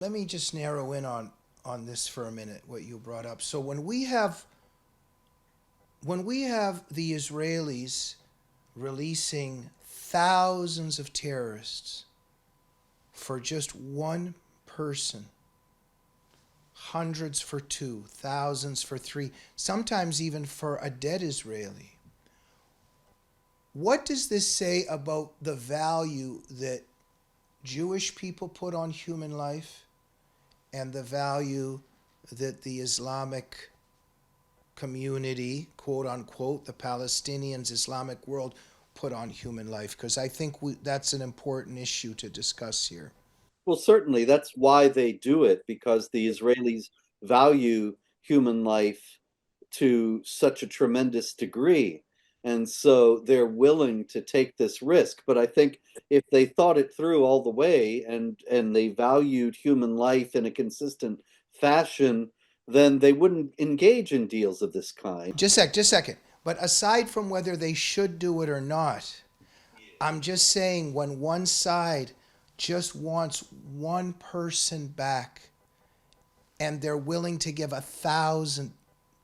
Let me just narrow in on this for a minute, what you brought up. So when we have the Israelis releasing thousands of terrorists for just one person, hundreds for two, thousands for three, sometimes even for a dead Israeli. What does this say about the value that Jewish people put on human life and the value that the Islamic community, quote unquote, the Palestinians, Islamic world, put on human life? Because I think that's an important issue to discuss here. Well, certainly that's why they do it, because the Israelis value human life to such a tremendous degree. And so they're willing to take this risk. But I think if they thought it through all the way and they valued human life in a consistent fashion, then they wouldn't engage in deals of this kind. Just a second. But aside from whether they should do it or not, I'm just saying when one side just wants one person back and they're willing to give 1,000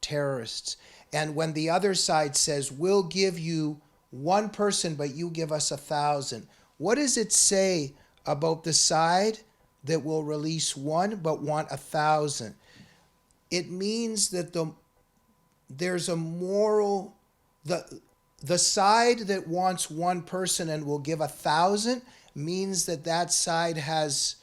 terrorists, and when the other side says, we'll give you one person, but you give us 1,000, what does it say about the side that will release one but want 1,000? It means that there's a moral, the side that wants one person and will give 1,000 means that that side has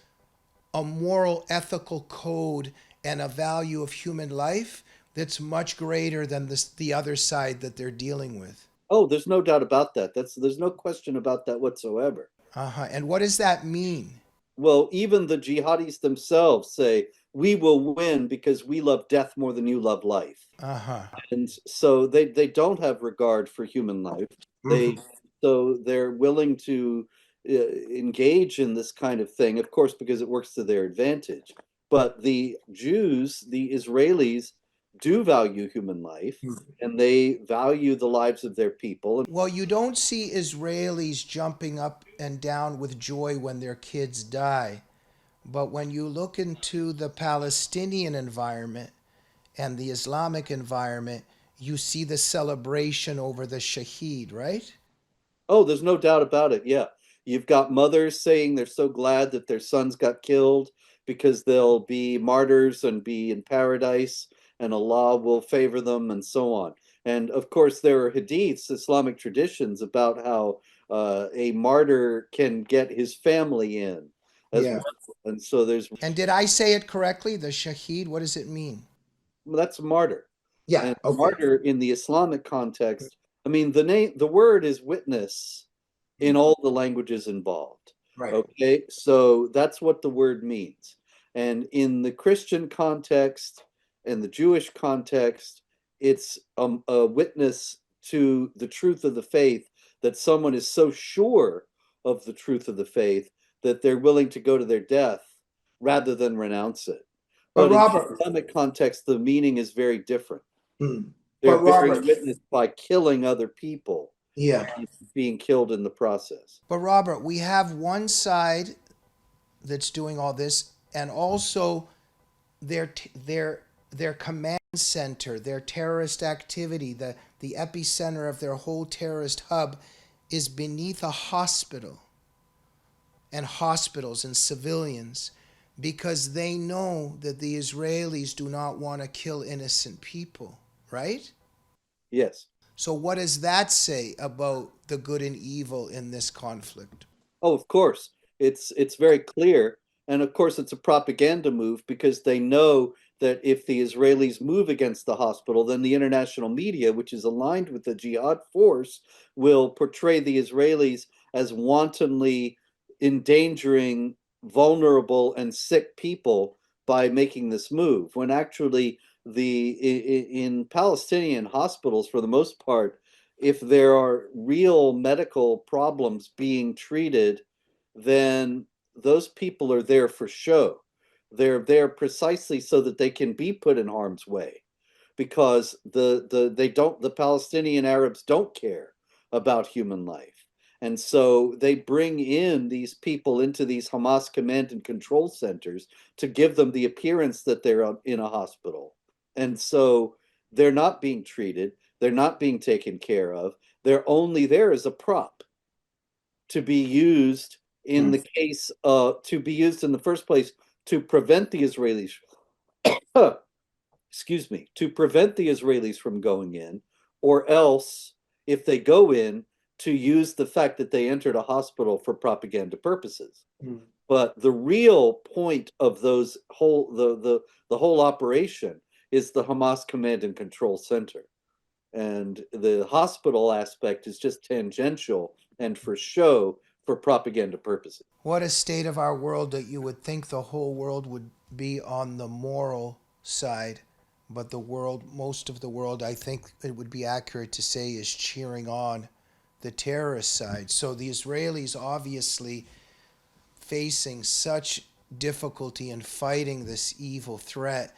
a moral ethical code and a value of human life that's much greater than the other side that they're dealing with. Oh, there's no doubt about that. There's no question about that whatsoever. Uh-huh. And what does that mean? Well, even the jihadis themselves say, we will win because we love death more than you love life. Uh-huh. And so they don't have regard for human life. They Mm-hmm. so they're willing to engage in this kind of thing, of course, because it works to their advantage. But the Jews, the Israelis, do value human life, and they value the lives of their people. Well, you don't see Israelis jumping up and down with joy when their kids die. But when you look into the Palestinian environment and the Islamic environment, you see the celebration over the shaheed, right? Oh, there's no doubt about it. Yeah. You've got mothers saying they're so glad that their sons got killed because they'll be martyrs and be in paradise and Allah will favor them and so on. And of course, there are hadiths, Islamic traditions about how a martyr can get his family in as Yeah. well. And so there's, And did I say it correctly? The shaheed, what does it mean? well, that's a martyr. Yeah, And okay. martyr in the Islamic context, I mean, the word is witness in all the languages involved. Right. Okay, so that's what the word means. And in the Christian context and the Jewish context, it's a witness to the truth of the faith, that someone is so sure of the truth of the faith that they're willing to go to their death rather than renounce it. But But in the Robert, Islamic context, the meaning is very different. hmm, They're but bearing Robert, witness by killing other people yeah. and being killed in the process. But Robert, we have one side that's doing all this, and also their command center, their terrorist activity, the epicenter of their whole terrorist hub is beneath a hospital and hospitals and civilians because they know that the Israelis do not want to kill innocent people, right? Yes. So what does that say about the good and evil in this conflict? Oh, of course. It's very clear. And of course it's a propaganda move because they know that if the Israelis move against the hospital, then the international media, which is aligned with the jihad force, will portray the Israelis as wantonly endangering vulnerable and sick people by making this move, when actually in Palestinian hospitals, for the most part, if there are real medical problems being treated, then those people are there for show. They're there precisely so that they can be put in harm's way, because the Palestinian Arabs don't care about human life. And so they bring in these people into these Hamas command and control centers to give them the appearance that they're in a hospital. And so they're not being treated, they're not being taken care of, they're only there as a prop to be used in the case to be used in the first place to prevent the Israelis excuse me, to prevent the Israelis from going in, or else, if they go in, to use the fact that they entered a hospital for propaganda purposes. But the real point of those whole the whole operation is the Hamas command and control center. And the hospital aspect is just tangential and for show for propaganda purposes. What a state of our world that you would think the whole world would be on the moral side, but the world, most of the world, I think it would be accurate to say, is cheering on the terrorist side. So the Israelis obviously facing such difficulty in fighting this evil threat